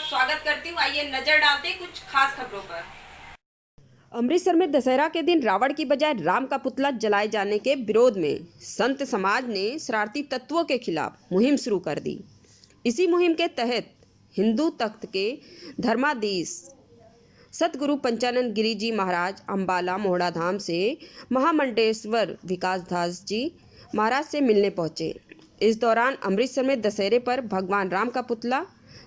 स्वागत करती हूँ। आइए नजर डालते हैं कुछ खास खबरों पर। अमृतसर में दशहरा के दिन रावण की बजाय राम का पुतला जलाए जाने के विरोध में संत समाज ने शरारती तत्वों के खिलाफ मुहिम शुरू कर दी। इसी मुहिम के तहत हिंदू तख्त के धर्माधीश सतगुरु पंचानंद गिरी जी महाराज अंबाला मोहड़ा धाम से महामंडलेश्वर विकास दास जी महाराज से मिलने पहुंचे। इस दौरान अमृतसर में दशहरे पर भगवान राम का पुतला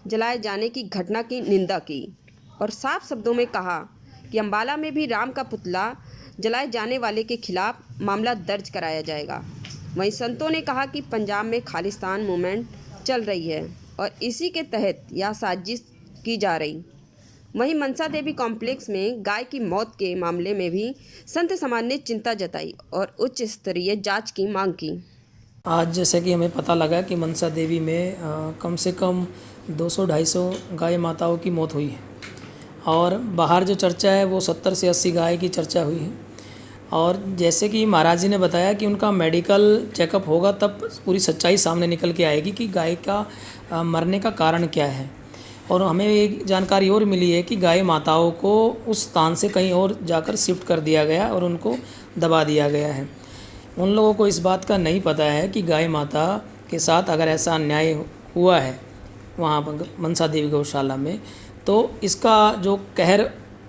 जलाए जाने की घटना की निंदा की और साफ शब्दों में कहा कि अंबाला में भी राम का पुतला जलाए जाने वाले के खिलाफ मामला दर्ज कराया जाएगा। वहीं संतों ने कहा कि पंजाब में खालिस्तान मूवमेंट चल रही है और इसी के तहत यह साजिश की जा रही। वहीं मनसा देवी कॉम्प्लेक्स में गाय की मौत के मामले में भी संत समाज ने चिंता जताई और उच्च स्तरीय जांच की मांग की। आज जैसे कि हमें पता लगा कि मनसा देवी में कम से कम 200-250 गाय माताओं की मौत हुई है और बाहर जो चर्चा है वो 70 से 80 गाय की चर्चा हुई है। और जैसे कि महाराज जी ने बताया कि उनका मेडिकल चेकअप होगा तब पूरी सच्चाई सामने निकल के आएगी कि गाय का मरने का कारण क्या है। और हमें एक जानकारी और मिली है कि गाय माताओं को उस स्थान से कहीं और जाकर शिफ्ट कर दिया गया और उनको दबा दिया गया है। उन लोगों को इस बात का नहीं पता है कि गाय माता के साथ अगर ऐसा अन्याय हुआ है वहाँ पर मनसा देवी गौशाला में, तो इसका जो कहर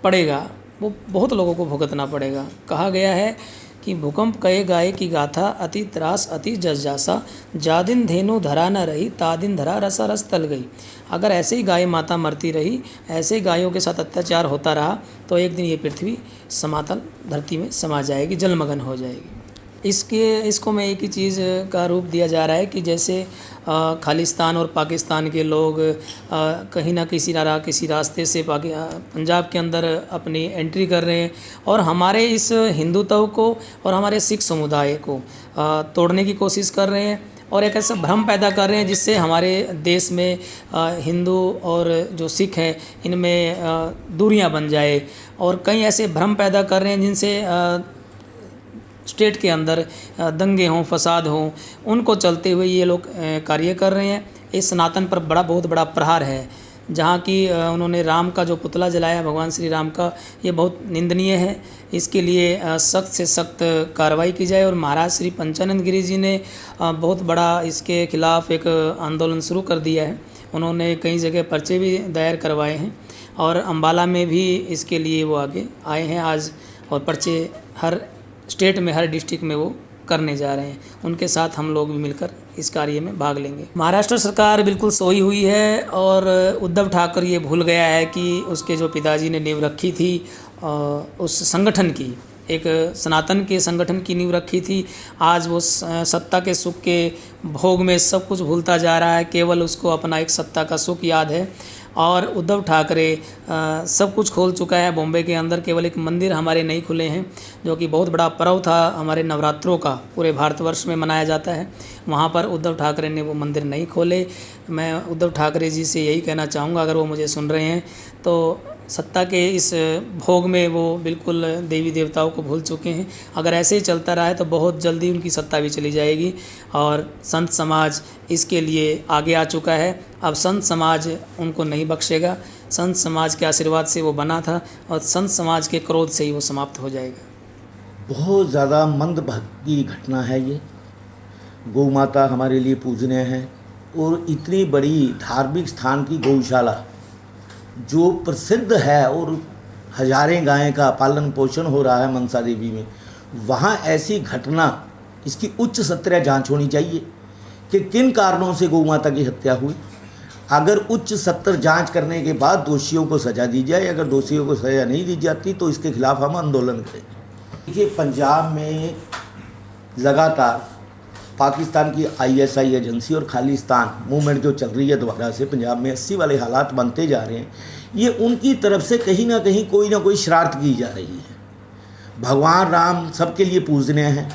पड़ेगा वो बहुत लोगों को भुगतना पड़ेगा। कहा गया है कि भूकंप कहे गाय की गाथा, अति त्रास अति जस जासा, जा दिन धेनु धरा न रही, ता दिन धरा रसा रस तल गई। अगर ऐसे ही गाय माता मरती रही, ऐसे ही गायों के साथ अत्याचार होता रहा तो एक दिन ये पृथ्वी समातल धरती में समा जाएगी, जलमग्न हो जाएगी। इसको मैं एक ही चीज़ का रूप दिया जा रहा है कि जैसे खालिस्तान और पाकिस्तान के लोग कहीं ना किसी रास्ते से पंजाब के अंदर अपनी एंट्री कर रहे हैं और हमारे इस हिंदुत्व को और हमारे सिख समुदाय को तोड़ने की कोशिश कर रहे हैं और एक ऐसा भ्रम पैदा कर रहे हैं जिससे हमारे देश में हिंदू और जो सिख हैं इनमें दूरियां बन जाए। और कई ऐसे भ्रम पैदा कर रहे हैं जिनसे स्टेट के अंदर दंगे हों, फसाद हों, उनको चलते हुए ये लोग कार्य कर रहे हैं। इस सनातन पर बहुत बड़ा प्रहार है। जहाँ की उन्होंने राम का जो पुतला जलाया भगवान श्री राम का, ये बहुत निंदनीय है। इसके लिए सख्त से सख्त कार्रवाई की जाए। और महाराज श्री पंचानंद गिरी जी ने बहुत बड़ा इसके खिलाफ एक आंदोलन शुरू कर दिया है। उन्होंने कई जगह पर्चे भी दायर करवाए हैं और अंबाला में भी इसके लिए वो आगे आए हैं आज, और पर्चे हर स्टेट में हर डिस्ट्रिक्ट में वो करने जा रहे हैं। उनके साथ हम लोग भी मिलकर इस कार्य में भाग लेंगे। महाराष्ट्र सरकार बिल्कुल सोई हुई है और उद्धव ठाकरे ये भूल गया है कि उसके जो पिताजी ने नींव रखी थी उस संगठन की, एक सनातन के संगठन की नींव रखी थी। आज वो सत्ता के सुख के भोग में सब कुछ भूलता जा रहा है, केवल उसको अपना एक सत्ता का सुख याद है। और उद्धव ठाकरे सब कुछ खोल चुका है। बॉम्बे के अंदर केवल एक मंदिर हमारे नहीं खुले हैं, जो कि बहुत बड़ा पर्व था हमारे नवरात्रों का, पूरे भारतवर्ष में मनाया जाता है। वहाँ पर उद्धव ठाकरे ने वो मंदिर नहीं खोले। मैं उद्धव ठाकरे जी से यही कहना चाहूँगा, अगर वो मुझे सुन रहे हैं, तो सत्ता के इस भोग में वो बिल्कुल देवी देवताओं को भूल चुके हैं। अगर ऐसे ही चलता रहा है तो बहुत जल्दी उनकी सत्ता भी चली जाएगी। और संत समाज इसके लिए आगे आ चुका है। अब संत समाज उनको नहीं बख्शेगा। संत समाज के आशीर्वाद से वो बना था और संत समाज के क्रोध से ही वो समाप्त हो जाएगा। बहुत ज़्यादा मंदभागी घटना है ये। गौ माता हमारे लिए पूजनीय है और इतनी बड़ी धार्मिक स्थान की गौशाला जो प्रसिद्ध है और हजारें गायें का पालन पोषण हो रहा है मनसा देवी में, वहाँ ऐसी घटना, इसकी उच्च स्तरीय जांच होनी चाहिए कि किन कारणों से गौ माता की हत्या हुई। अगर उच्च स्तर जांच करने के बाद दोषियों को सज़ा दी जाए, अगर दोषियों को सज़ा नहीं दी जाती तो इसके खिलाफ हम आंदोलन करेंगे। देखिए, पंजाब में लगातार पाकिस्तान की ISI एजेंसी और खालिस्तान मूवमेंट जो चल रही है दोबारा से पंजाब में 80 वाले हालात बनते जा रहे हैं, ये उनकी तरफ से कहीं ना कहीं कोई ना कोई शरारत की जा रही है। भगवान राम सबके लिए पूजनीय हैं,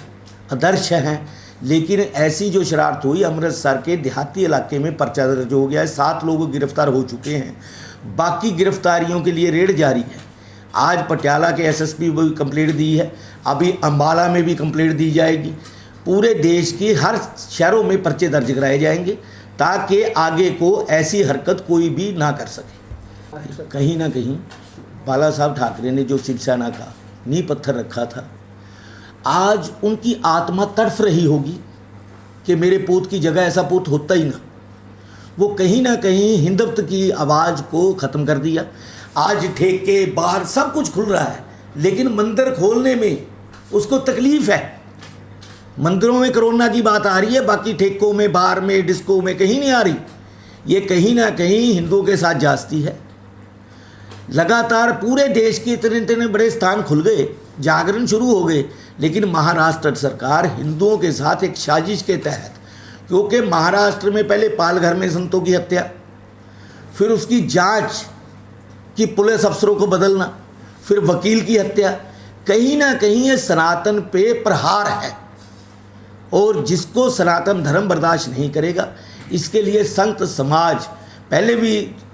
आदर्श हैं, लेकिन ऐसी जो शरारत हुई, अमृतसर के देहाती इलाके में पर्चा दर्ज हो गया है, 7 लोग गिरफ्तार हो चुके हैं, बाकी गिरफ्तारियों के लिए रेड जारी है। आज पटियाला के SSP को भी कंप्लेंट दी है, अभी अम्बाला में भी कंप्लेंट दी जाएगी। पूरे देश की हर शहरों में पर्चे दर्ज कराए जाएंगे ताकि आगे को ऐसी हरकत कोई भी ना कर सके। कहीं ना कहीं बाला साहब ठाकरे ने जो शिवसेना का नींव पत्थर रखा था, आज उनकी आत्मा तड़फ रही होगी कि मेरे पूत की जगह ऐसा पूत होता ही ना। वो कहीं ना कहीं हिंदुत्व की आवाज़ को ख़त्म कर दिया। आज ठेके बार सब कुछ खुल रहा है, लेकिन मंदिर खोलने में उसको तकलीफ़ है। मंदिरों में कोरोना की बात आ रही है, बाकी ठेकों में, बार में, डिस्को में कहीं नहीं आ रही। ये कहीं ना कहीं हिंदुओं के साथ जास्ती है। लगातार पूरे देश के इतने इतने बड़े स्थान खुल गए, जागरण शुरू हो गए, लेकिन महाराष्ट्र सरकार हिंदुओं के साथ एक साजिश के तहत, क्योंकि महाराष्ट्र में पहले पालघर में संतों की हत्या, फिर उसकी जांच कि पुलिस अफसरों को बदलना, फिर वकील की हत्या, कहीं ना कहीं ये सनातन पे प्रहार है। और जिसको सनातन धर्म बर्दाश्त नहीं करेगा, इसके लिए संत समाज पहले भी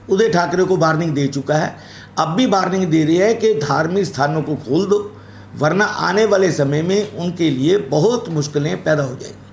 उदय ठाकरे को वार्निंग दे चुका है, अब भी वार्निंग दे रही है कि धार्मिक स्थानों को खोल दो, वरना आने वाले समय में उनके लिए बहुत मुश्किलें पैदा हो जाएंगी।